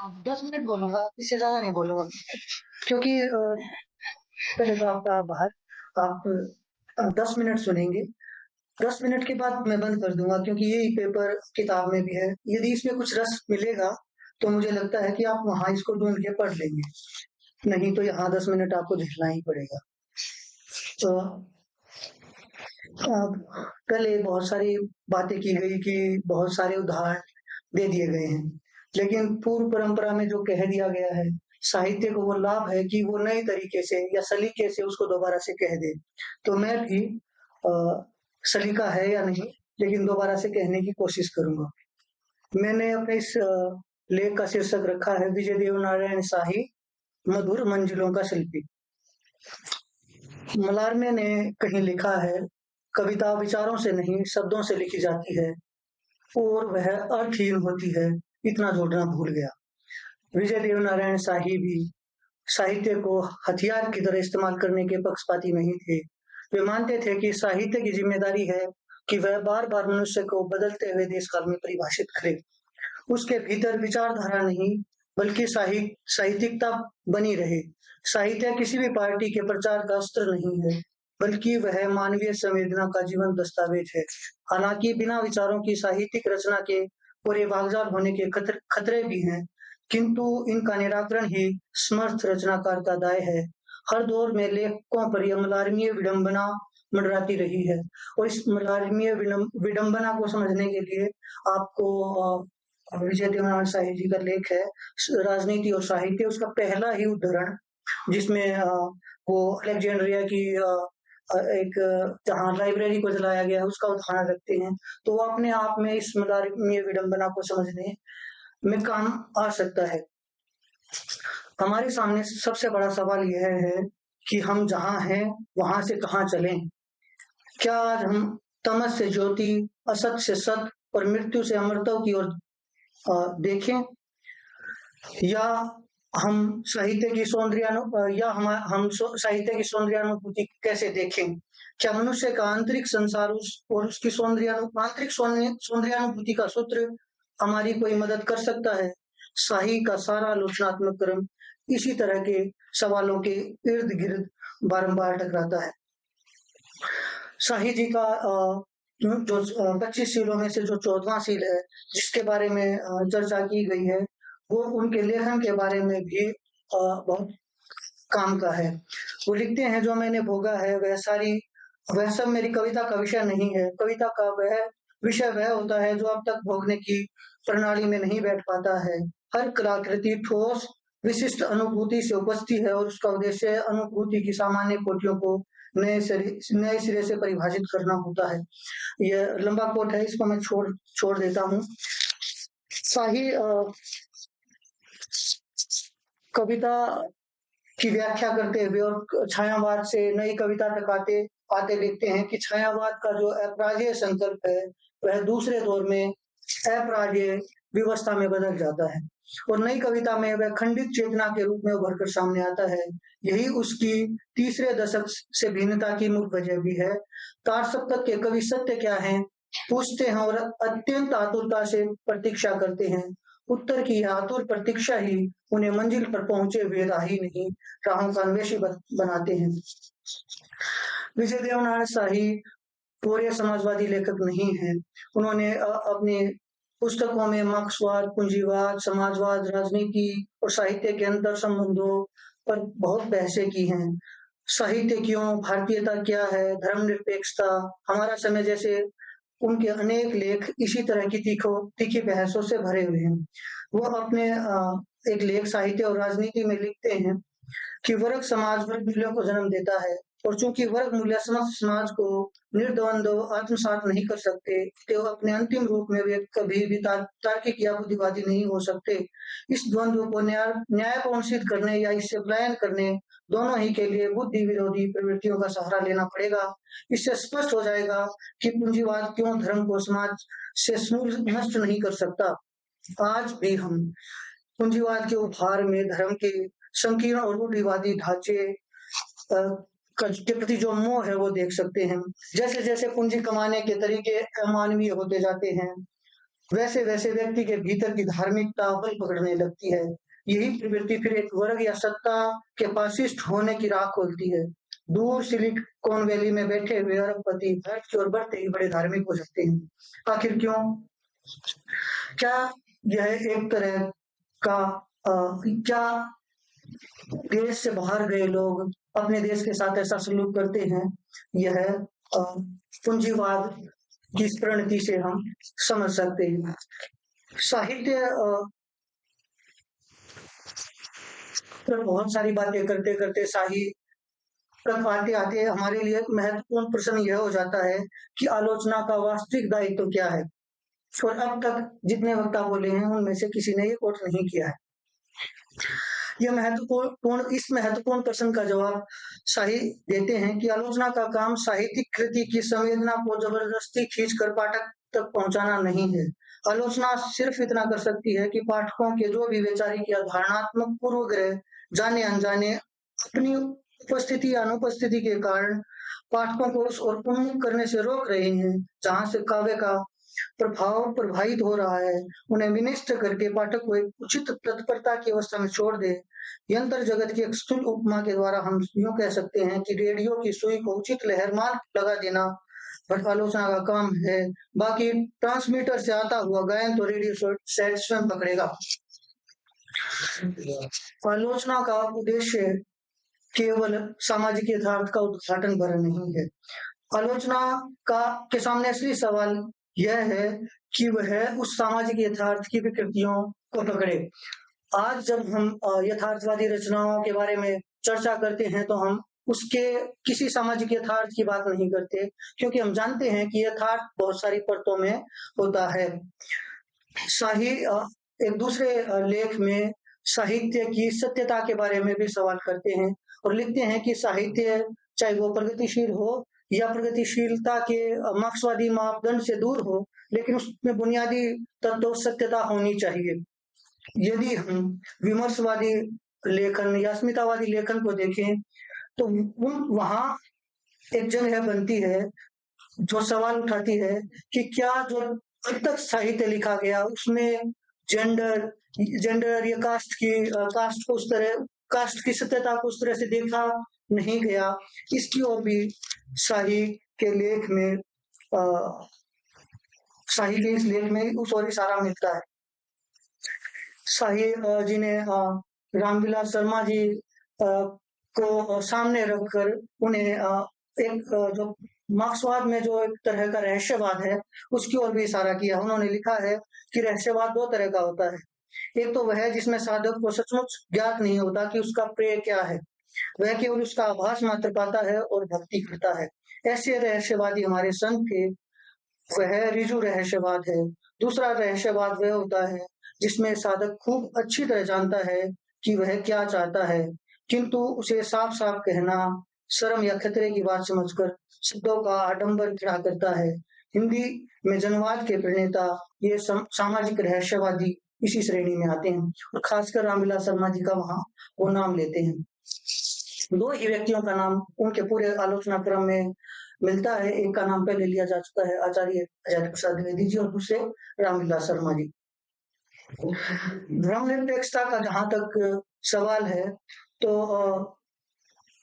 अब 10 मिनट बोलूँगा, इससे ज़्यादा नहीं बोलूँगा। क्योंकि पहले तो आप बाहर आप 10 मिनट सुनेंगे, 10 मिनट के बाद मैं बंद कर दूँगा क्योंकि यही पेपर किताब में भी है। यदि इसमें कुछ रस मिलेगा, तो मुझे लगता है कि आप वहाँ इसको ढूँढ के पढ़ लेंगे, नहीं तो यहाँ 10 मिनट आपको झेलना ही पड़ेगा। तो पहले बहुत सारी बातें की गई कि बहुत सारे उदाहरण दे दिए गए हैं, लेकिन पूर्व परंपरा में जो कह दिया गया है, साहित्य को वो लाभ है कि वो नए तरीके से या सलीके से उसको दोबारा से कह दे। तो मैं भी सलीका है या नहीं, लेकिन दोबारा से कहने की कोशिश करूँगा। मैंने अपने इस लेख का शीर्षक रखा है विजय देव नारायण शाही, मधुर मंजिलों का शिल्पी। मलारमे ने कहीं लिखा है, कविता विचारों से नहीं शब्दों से लिखी जाती है और वह अर्थहीन होती है, इतना जोड़ना भूल गया। विजय देव नारायण शाही भी साहित्य को हथियार की तरह इस्तेमाल करने के पक्षपाती नहीं थे। वे मानते थे कि साहित्य की जिम्मेदारी है कि वह बार बार मनुष्य को बदलते हुए देश काल में परिभाषित करे। उसके भीतर विचारधारा नहीं, बल्कि साहित्यिकता बनी रहे। साहित्य किसी भी पार्टी के प्रचार का अस्त्र नहीं है, बल्कि वह मानवीय संवेदना का जीवन दस्तावेज है। हालांकि बिना विचारों की साहित्यिक रचना के पूरे बागजाल होने के खतरे भी हैं, किंतु इनका निराकरण ही समर्थ रचनाकार का दाय है। हर दौर में लेखकों पर यह मलार्मीय विडंबना मंडराती रही है, और इस मलार्मीय विडंबना को समझने के लिए आपको विजय देव नारायण शाही जी का लेख है राजनीति और साहित्य, उसका पहला ही उद्धरण, जिसमें वो अलेक्जेंड्रिया की एक जहाँ लाइब्रेरी को जलाया गया है उसका उदाहरण रखते हैं। तो वो अपने आप में इस मलार्मीय विडंबना को समझने में काम आ सकता है। हमारे सामने सबसे बड़ा सवाल यह है कि हम जहाँ हैं वहां से कहाँ चलें। क्या आज हम तमस से ज्योति, असत से सत और मृत्यु से अमरता की ओर देखें, या हम साहित्य की साहित्य की सौंदर्यानुभूति कैसे देखें? क्या मनुष्य का आंतरिक संसार और उसकी आंतरिक सौंदर्यानुभूति का सूत्र हमारी कोई मदद कर सकता है? शाही का सारा आलोचनात्मक क्रम इसी तरह के सवालों के इर्द गिर्द बारंबार टकराता है। शाही जी का जो 25 सीलों में से जो 14वां सील है, जिसके बारे में चर्चा की गई है, वो उनके लेखन के बारे में भी बहुत काम का है। वो लिखते हैं, जो मैंने भोगा है वह सब मेरी कविता का विषय नहीं है। कविता का वह विषय वह होता है जो अब तक भोगने की प्रणाली में नहीं बैठ पाता है। हर कलाकृति ठोस विशिष्ट अनुभूति से उपजती है और उसका उद्देश्य अनुभूति की सामान्य कोटियों को नए सिरे से परिभाषित करना होता है। यह लंबा कोट है, इसको मैं छोड़ देता हूँ। शाही कविता की व्याख्या करते हुए और छायावाद से नई कविता तक आते देखते हैं कि छायावाद का जो अपराजेय संकल्प है, वह दूसरे दौर में अपराजेय व्यवस्था में बदल जाता है और नई कविता में वह खंडित चेतना के रूप में उभर कर सामने आता है। यही उसकी तीसरे दशक से भिन्नता की मुख्य वजह भी है। तार सप्तक के कवि सत्य क्या है पूछते हैं और अत्यंत आतुरता से प्रतीक्षा करते हैं। उत्तर की आतुर प्रतीक्षा ही उन्हें मंजिल पर पहुंचे हुए राही नहीं, राहों का अन्वेषी बनाते हैं। विजय देव नारायण शाही पूरे समाजवादी लेखक नहीं है। उन्होंने अपने पुस्तकों में मार्क्सवाद, पूंजीवाद, समाजवाद, राजनीति और साहित्य के अंतर संबंधों पर बहुत बहसें की हैं। साहित्य क्यों, भारतीयता क्या है, धर्मनिरपेक्षता, हमारा समय जैसे उनके अनेक लेख इसी तरह की तीखी बहसों से भरे हुए हैं। वो अपने एक लेख साहित्य और राजनीति में लिखते हैं कि वर्ग समाज वर्ग मूल्यों को जन्म देता है, और चूंकि वर्ग मूल्य समाज को निर्द्वंद्व आत्मसात नहीं कर सकते, तो अपने अंतिम रूप में वे कभी भी तार्किक या बुद्धिवादी नहीं हो सकते। इस द्वंद्व को न्यायपूर्ण सिद्ध करने या इससे पलायन करने, दोनों ही के लिए बुद्धि विरोधी प्रवृत्तियों का सहारा लेना पड़ेगा। इससे स्पष्ट हो जाएगा कि पूंजीवाद क्यों धर्म को समाज से नष्ट नहीं कर सकता। आज भी हम पूंजीवाद के उपहार में धर्म के संकीर्ण और रूढ़िवादी ढांचे के प्रति जो मोह है वो देख सकते हैं। जैसे जैसे पूंजी कमाने के तरीके अमानवीय होते जाते हैं, वैसे वैसे व्यक्ति के भीतर की धार्मिकता बल पकड़ने लगती है। यही प्रवृत्ति फिर एक वर्ग या सत्ता के पासिस्ट होने की राह खोलती है। दूर सिलिकॉन वैली में बैठे हुए अरबपति भारत की ओर बढ़ते ही बड़े धार्मिक हो जाते हैं। आखिर क्यों? क्या यह एक तरह का क्या देश से बाहर गए लोग अपने देश के साथ ऐसा सलूक करते हैं? यह पूंजीवाद की इस प्रणति से हम समझ सकते हैं। साहित्य पर बहुत सारी बातें करते करते शाही तक आते आते हमारे लिए महत्वपूर्ण प्रश्न यह हो जाता है कि आलोचना का वास्तविक दायित्व क्या है। और अब तक जितने वक्ता बोले हैं उनमें से किसी ने ये कोट नहीं किया है। इस महत्वपूर्ण प्रश्न का जवाब शाही देते हैं कि आलोचना का काम साहित्यिक कृति की संवेदना को जबरदस्ती खींचकर पाठक तक पहुंचाना नहीं है। आलोचना सिर्फ इतना कर सकती है कि पाठकों के जो भी वैचारिक या धारणात्मक पूर्वग्रह जाने अनजाने अपनी उपस्थिति या अनुपस्थिति के कारण पाठकों को उस ओर उन्मुख करने से रोक रहे हैं जहां से काव्य का प्रभाव प्रभावित हो रहा है, उन्हें विनिष्ट करके पाठक को एक उचित तत्परता की अवस्था में छोड़ दे। यंत्र जगत की एक स्थूल उपमा के द्वारा हम यूं कह सकते हैं कि रेडियो की सुई को उचित लहरमार्ग लगा देना आलोचना का काम है। बाकी ट्रांसमीटर से आता हुआ गायन तो रेडियो सेट स्वयं पकड़ेगा। आलोचना का उद्देश्य केवल सामाजिक यथार्थ का उद्घाटन भर नहीं है। आलोचना के सामने असली सवाल यह है कि वह उस सामाजिक यथार्थ की विकृतियों को पकड़े। आज जब हम यथार्थवादी रचनाओं के बारे में चर्चा करते हैं तो हम उसके किसी सामाजिक यथार्थ की बात नहीं करते, क्योंकि हम जानते हैं कि यथार्थ बहुत सारी परतों में होता है। शाही एक दूसरे लेख में साहित्य की सत्यता के बारे में भी सवाल करते हैं और लिखते हैं कि साहित्य चाहे वो प्रगतिशील हो या प्रगतिशीलता के मार्क्सवादी मापदंड से दूर हो, लेकिन उसमें बुनियादी तत्व सत्यता होनी चाहिए। यदि हम विमर्शवादी लेखन या अस्मितावादी लेखन को देखें तो वहां एक जगह बनती है जो सवाल उठाती है कि क्या जो अब तक साहित्य लिखा गया उसमें जेंडर या कास्ट की सत्यता को उस तरह से देखा नहीं गया। इसकी ओर भी शाही के लेख में शाही के इस लेख में उस ओर इशारा मिलता है। शाही जी ने रामविलास शर्मा जी को सामने रखकर उन्हें एक जो मार्क्सवाद में जो एक तरह का रहस्यवाद है उसकी ओर भी इशारा किया। उन्होंने लिखा है कि रहस्यवाद दो तरह का होता है। एक तो वह है जिसमें साधक को सचमुच ज्ञात नहीं होता कि उसका प्रेय क्या है, वह केवल उसका आभास मात्र पाता है और भक्ति करता है। ऐसे रहस्यवादी हमारे संत थे, वह ऋजु रहस्यवाद है। दूसरा रहस्यवाद वह होता है जिसमें साधक खूब अच्छी तरह जानता है कि वह क्या चाहता है, किंतु उसे साफ साफ कहना शर्म या खतरे की बात समझकर शब्दों का आडंबर खड़ा करता है। हिंदी में जनवाद के प्रणेता ये सामाजिक रहस्यवादी इसी श्रेणी में आते हैं और खासकर रामविलास शर्मा जी का वहां वो नाम लेते हैं। दो ही व्यक्तियों का नाम उनके पूरे आलोचना क्रम में मिलता है। एक का नाम पहले लिया जा चुका है, आचार्य अजय प्रसाद द्विवेदी जी, और दूसरे रामविलास शर्मा जी। धर्मनिरपेक्षता का जहां तक सवाल है तो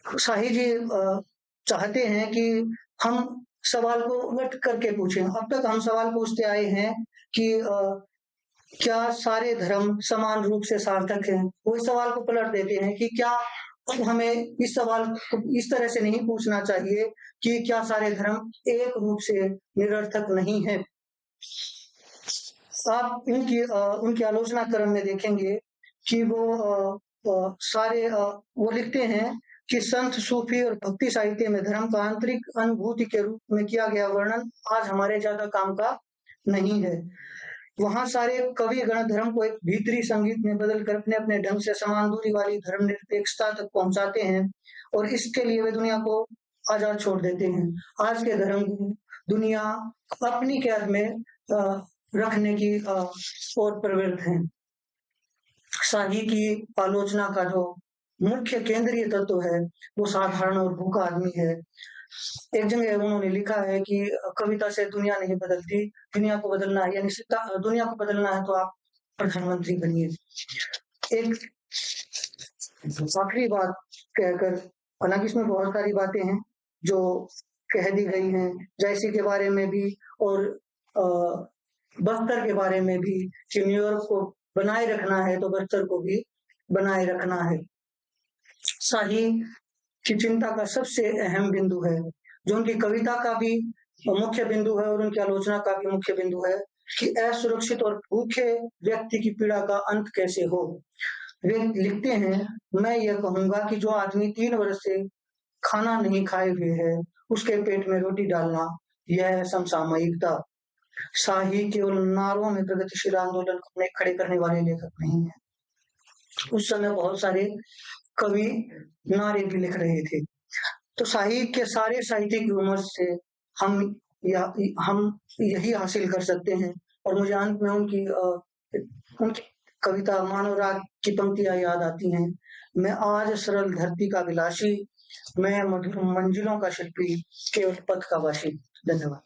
शाही जी चाहते हैं कि हम सवाल को उलट करके पूछें। अब तक हम सवाल पूछते आए हैं कि क्या सारे धर्म समान रूप से सार्थक हैं। वो इस सवाल को पलट देते हैं कि क्या अब हमें इस सवाल को इस तरह से नहीं पूछना चाहिए कि क्या सारे धर्म एक रूप से निरर्थक नहीं है। आप उनकी आलोचना क्रम में देखेंगे कि वो सारे वो लिखते हैं कि संत सूफी और भक्ति साहित्य में धर्म का आंतरिक अनुभूति के रूप में किया गया वर्णन आज हमारे ज्यादा काम का नहीं है। वहां सारे कवि गण धर्म को एक भीतरी संगीत में बदल कर अपने अपने ढंग से समान दूरी वाली धर्म निरपेक्षता तक पहुंचाते हैं और इसके लिए वे दुनिया को आजाद छोड़ देते हैं। आज के धर्म दुनिया अपनी कैद में रखने की ओर प्रवृत्त है। शाही की आलोचना का जो मुख्य केंद्रीय तत्व है वो साधारण और भूखा आदमी है। एक जगह उन्होंने लिखा है कि कविता से दुनिया नहीं बदलती, दुनिया को बदलना है, यानी दुनिया को बदलना है तो आप प्रधानमंत्री बनिए। एक आखिरी बात कहकर, हालांकि इसमें बहुत सारी बातें हैं जो कह दी गई हैं, जैसी के बारे में भी और बस्तर के बारे में भी, कि न्यूयॉर्क को बनाए रखना है तो बस्तर को भी बनाए रखना है। शाही की चिंता का सबसे अहम बिंदु है, जो उनकी कविता का भी मुख्य बिंदु है और उनकी आलोचना का भी मुख्य बिंदु है, कि असुरक्षित और भूखे व्यक्ति की पीड़ा का अंत कैसे हो। वे लिखते हैं, मैं यह कहूंगा कि जो आदमी 3 वर्ष से खाना नहीं खाए हुए है, उसके पेट में रोटी डालना, यह है समसामयिकता। शाही केवल नारों में प्रगतिशील आंदोलन को खड़े करने वाले लेखक नहीं है। उस समय बहुत सारे कवि नारे भी लिख रहे थे। तो साहित्य के सारे साहित्यिक विमर्श से हम यही हासिल कर सकते हैं। और मुझे अंत में उनकी कविता मानव राग की पंक्तियां याद आती हैं। मैं आज सरल धरती का विलासी, मैं मधुर मंजिलों का शिल्पी, केवल पथ का वासी। धन्यवाद।